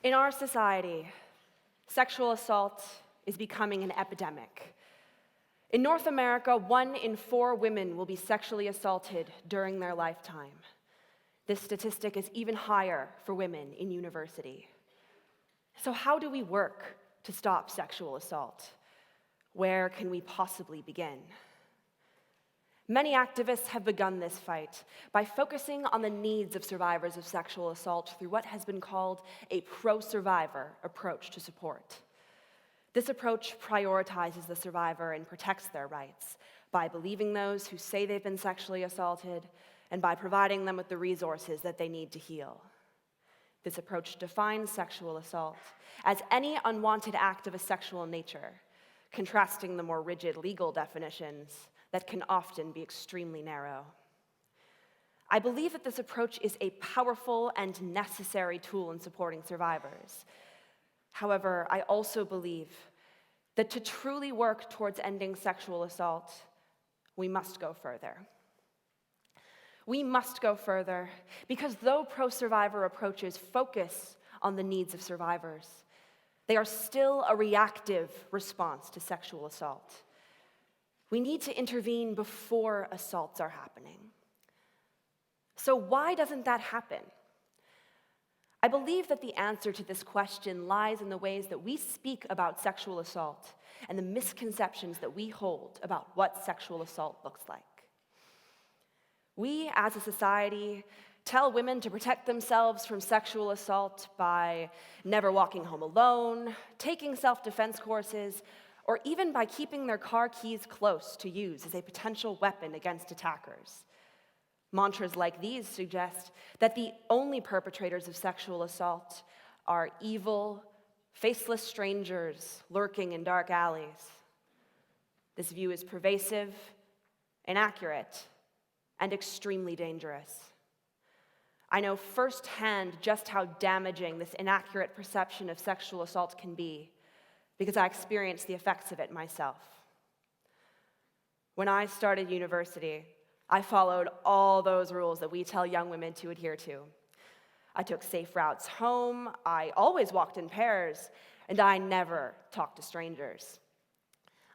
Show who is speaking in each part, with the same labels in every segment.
Speaker 1: In our society, sexual assault is becoming an epidemic. In North America, 1 in 4 women will be sexually assaulted during their lifetime. This statistic is even higher for women in university. So how do we work to stop sexual assault? Where can we possibly begin? Many activists have begun this fight by focusing on the needs of survivors of sexual assault through what has been called a pro-survivor approach to support. This approach prioritizes the survivor and protects their rights by believing those who say they've been sexually assaulted and by providing them with the resources that they need to heal. This approach defines sexual assault as any unwanted act of a sexual nature, contrasting the more rigid legal definitions that can often be extremely narrow. I believe that this approach is a powerful and necessary tool in supporting survivors. However, I also believe that to truly work towards ending sexual assault, we must go further. We must go further because though pro-survivor approaches focus on the needs of survivors, they are still a reactive response to sexual assault. We need to intervene before assaults are happening. So why doesn't that happen? I believe that the answer to this question lies in the ways that we speak about sexual assault and the misconceptions that we hold about what sexual assault looks like. We, as a society, tell women to protect themselves from sexual assault by never walking home alone, taking self-defense courses, or even by keeping their car keys close to use as a potential weapon against attackers. Mantras like these suggest that the only perpetrators of sexual assault are evil, faceless strangers lurking in dark alleys. This view is pervasive, inaccurate, and extremely dangerous. I know firsthand just how damaging this inaccurate perception of sexual assault can be because I experienced the effects of it myself. When I started university, I followed all those rules that we tell young women to adhere to. I took safe routes home, I always walked in pairs, and I never talked to strangers.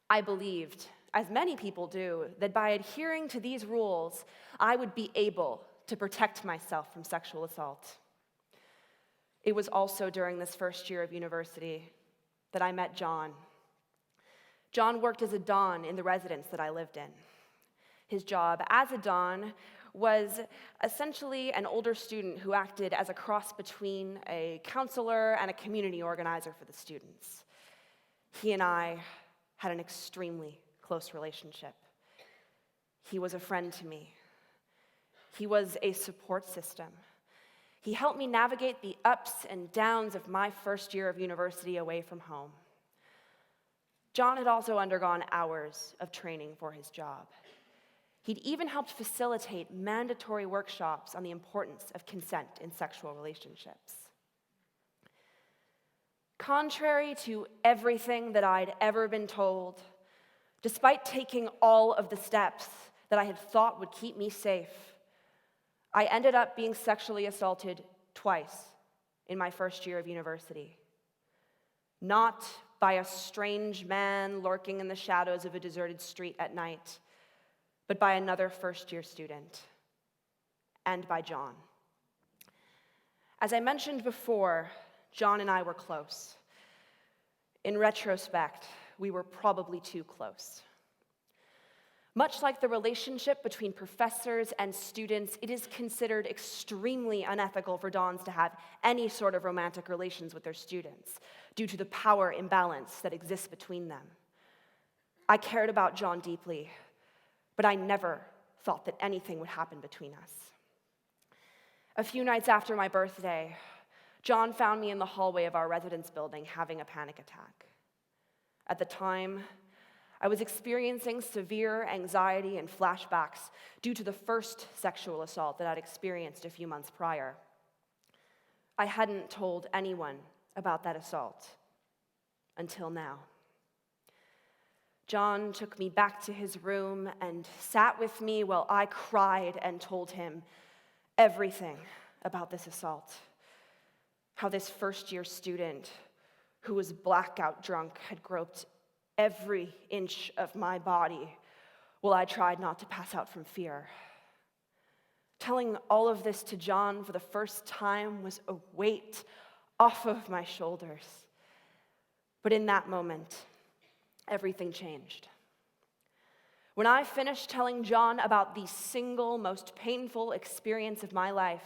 Speaker 1: I believed, as many people do, that by adhering to these rules, I would be able to protect myself from sexual assault. It was also during this first year of university that I met John. John worked as a Don in the residence that I lived in. His job as a Don was essentially an older student who acted as a cross between a counselor and a community organizer for the students. He and I had an extremely close relationship. He was a friend to me. He was a support system. He helped me navigate the ups and downs of my first year of university away from home. John had also undergone hours of training for his job. He'd even helped facilitate mandatory workshops on the importance of consent in sexual relationships. Contrary to everything that I'd ever been told, despite taking all of the steps that I had thought would keep me safe, I ended up being sexually assaulted twice in my first year of university. Not by a strange man lurking in the shadows of a deserted street at night, but by another first-year student, and by John. As I mentioned before, John and I were close. In retrospect, we were probably too close. Much like the relationship between professors and students, it is considered extremely unethical for Dons to have any sort of romantic relations with their students due to the power imbalance that exists between them. I cared about John deeply, but I never thought that anything would happen between us. A few nights after my birthday, John found me in the hallway of our residence building having a panic attack. At the time, I was experiencing severe anxiety and flashbacks due to the first sexual assault that I'd experienced a few months prior. I hadn't told anyone about that assault until now. John took me back to his room and sat with me while I cried and told him everything about this assault. how this first-year student who was blackout drunk had groped every inch of my body while I tried not to pass out from fear. Telling all of this to John for the first time was a weight off of my shoulders. But in that moment, everything changed. When I finished telling John about the single most painful experience of my life,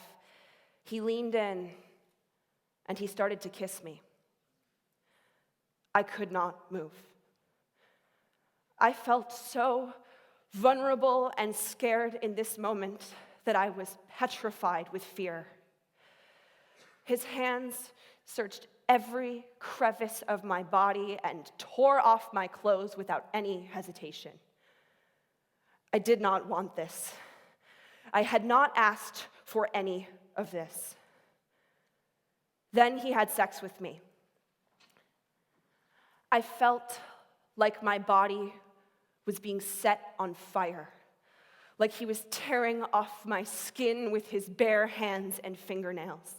Speaker 1: he leaned in and he started to kiss me. I could not move. I felt so vulnerable and scared in this moment that I was petrified with fear. His hands searched every crevice of my body and tore off my clothes without any hesitation. I did not want this. I had not asked for any of this. Then he had sex with me. I felt like my body was being set on fire, like he was tearing off my skin with his bare hands and fingernails.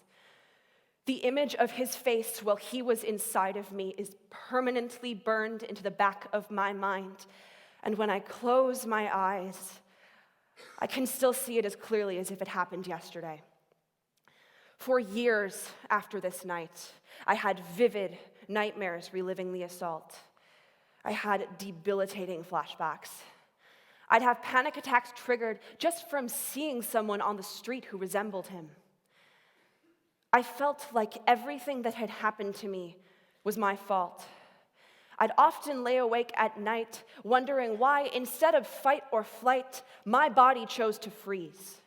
Speaker 1: The image of his face while he was inside of me is permanently burned into the back of my mind, and when I close my eyes, I can still see it as clearly as if it happened yesterday. For years after this night, I had vivid nightmares reliving the assault. I had debilitating flashbacks. I'd have panic attacks triggered just from seeing someone on the street who resembled him. I felt like everything that had happened to me was my fault. I'd often lay awake at night wondering why, instead of fight or flight, my body chose to freeze.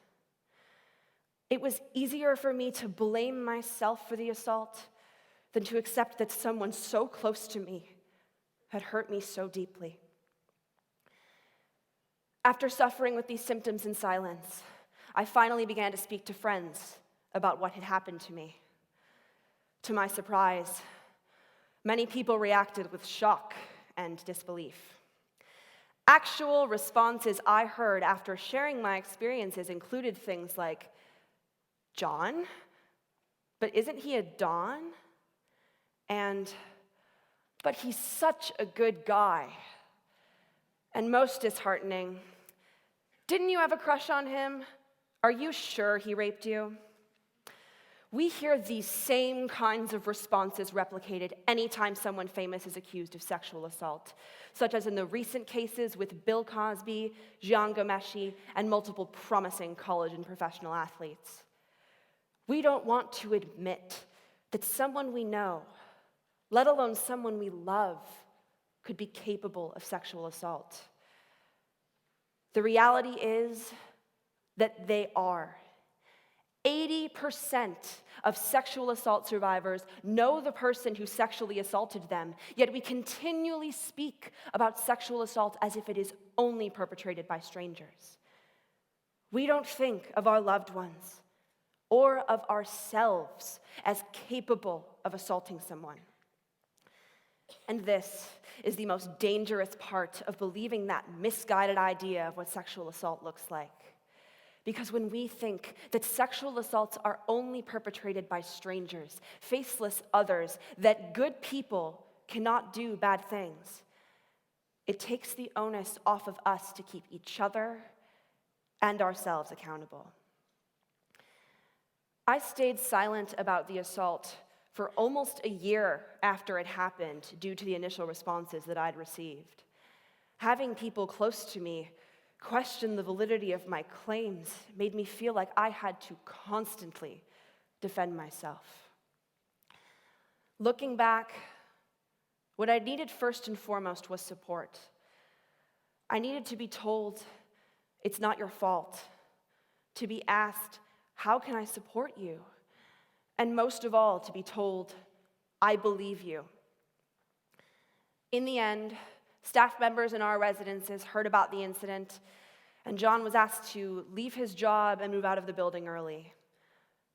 Speaker 1: It was easier for me to blame myself for the assault than to accept that someone so close to me had hurt me so deeply. After suffering with these symptoms in silence, I finally began to speak to friends about what had happened to me. To my surprise, many people reacted with shock and disbelief. Actual responses I heard after sharing my experiences included things like, "John? But isn't he a Don?" And, "But he's such a good guy." And most disheartening, "Didn't you have a crush on him? Are you sure he raped you?" We hear these same kinds of responses replicated anytime someone famous is accused of sexual assault, such as in the recent cases with Bill Cosby, Jian Ghomeshi, and multiple promising college and professional athletes. We don't want to admit that someone we know, let alone someone we love, could be capable of sexual assault. The reality is that they are. 80% of sexual assault survivors know the person who sexually assaulted them, yet we continually speak about sexual assault as if it is only perpetrated by strangers. We don't think of our loved ones or of ourselves as capable of assaulting someone. And this is the most dangerous part of believing that misguided idea of what sexual assault looks like. Because when we think that sexual assaults are only perpetrated by strangers, faceless others, that good people cannot do bad things, it takes the onus off of us to keep each other and ourselves accountable. I stayed silent about the assault for almost a year after it happened due to the initial responses that I'd received. Having people close to me question the validity of my claims made me feel like I had to constantly defend myself. Looking back, what I needed first and foremost was support. I needed to be told, "It's not your fault," to be asked, "How can I support you?" And most of all, to be told, "I believe you." In the end, staff members in our residences heard about the incident, and John was asked to leave his job and move out of the building early.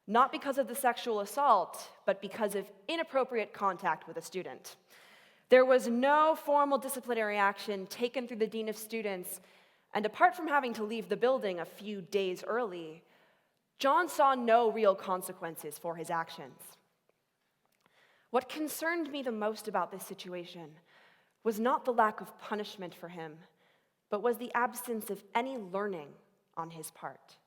Speaker 1: Not because of the sexual assault, but because of inappropriate contact with a student. There was no formal disciplinary action taken through the dean of students, and apart from having to leave the building a few days early, John saw no real consequences for his actions. What concerned me the most about this situation was not the lack of punishment for him, but was the absence of any learning on his part.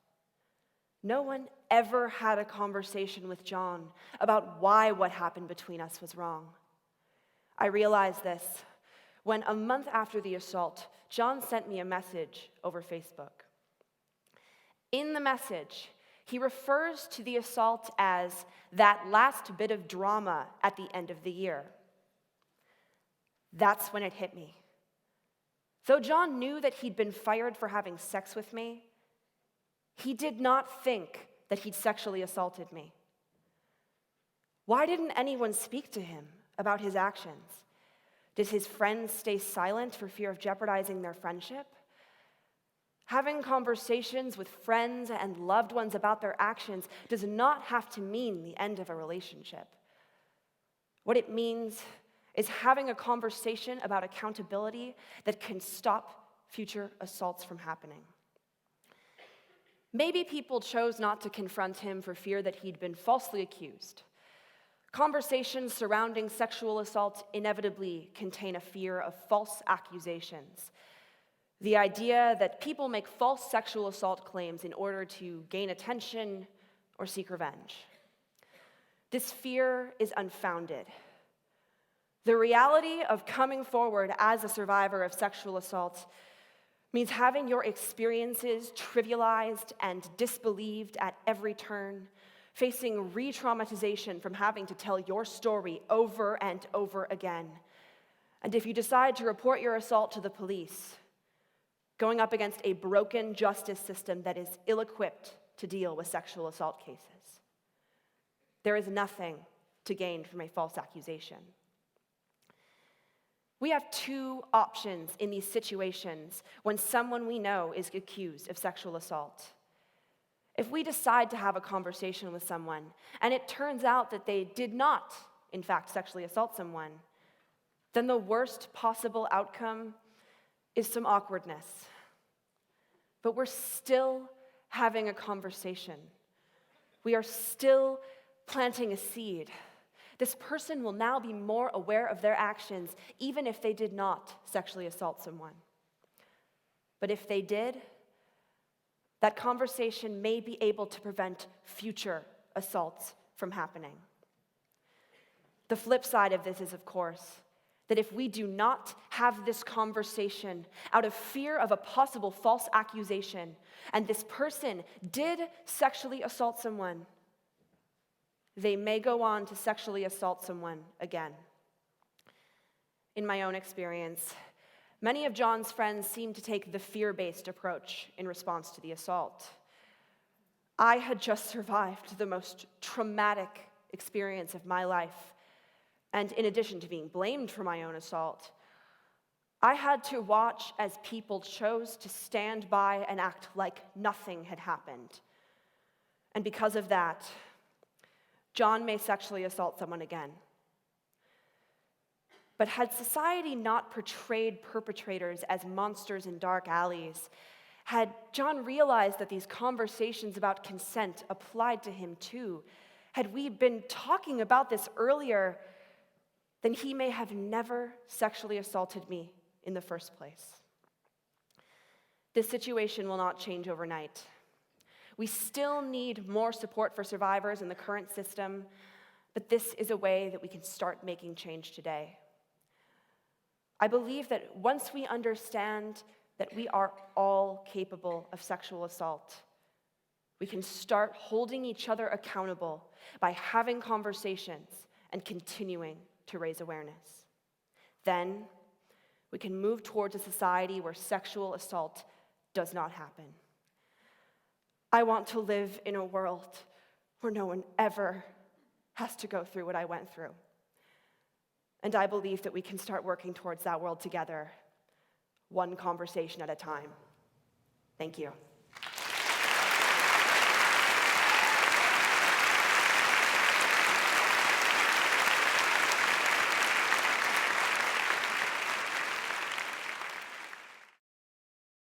Speaker 1: No one ever had a conversation with John about why what happened between us was wrong. I realized this when a month after the assault, John sent me a message over Facebook. In the message, he refers to the assault as that last bit of drama at the end of the year. That's when it hit me. Though John knew that he'd been fired for having sex with me, he did not think that he'd sexually assaulted me. Why didn't anyone speak to him about his actions? Did his friends stay silent for fear of jeopardizing their friendship? Having conversations with friends and loved ones about their actions does not have to mean the end of a relationship. What it means is having a conversation about accountability that can stop future assaults from happening. Maybe people chose not to confront him for fear that he'd been falsely accused. Conversations surrounding sexual assault inevitably contain a fear of false accusations. The idea that people make false sexual assault claims in order to gain attention or seek revenge. This fear is unfounded. The reality of coming forward as a survivor of sexual assault means having your experiences trivialized and disbelieved at every turn, facing re-traumatization from having to tell your story over and over again. And if you decide to report your assault to the police, going up against a broken justice system that is ill-equipped to deal with sexual assault cases. There is nothing to gain from a false accusation. We have two options in these situations when someone we know is accused of sexual assault. If we decide to have a conversation with someone, and it turns out that they did not, in fact, sexually assault someone, then the worst possible outcome is some awkwardness. But we're still having a conversation. We are still planting a seed. This person will now be more aware of their actions, even if they did not sexually assault someone. But if they did, that conversation may be able to prevent future assaults from happening. The flip side of this is, of course, that if we do not have this conversation out of fear of a possible false accusation, and this person did sexually assault someone, they may go on to sexually assault someone again. In my own experience, many of John's friends seemed to take the fear-based approach in response to the assault. I had just survived the most traumatic experience of my life, and in addition to being blamed for my own assault, I had to watch as people chose to stand by and act like nothing had happened. And because of that, John may sexually assault someone again. But had society not portrayed perpetrators as monsters in dark alleys, had John realized that these conversations about consent applied to him too, had we been talking about this earlier, then he may have never sexually assaulted me in the first place. This situation will not change overnight. We still need more support for survivors in the current system, but this is a way that we can start making change today. I believe that once we understand that we are all capable of sexual assault, we can start holding each other accountable by having conversations and continuing to raise awareness. Then we can move towards a society where sexual assault does not happen. I want to live in a world where no one ever has to go through what I went through. And I believe that we can start working towards that world together, one conversation at a time. Thank you.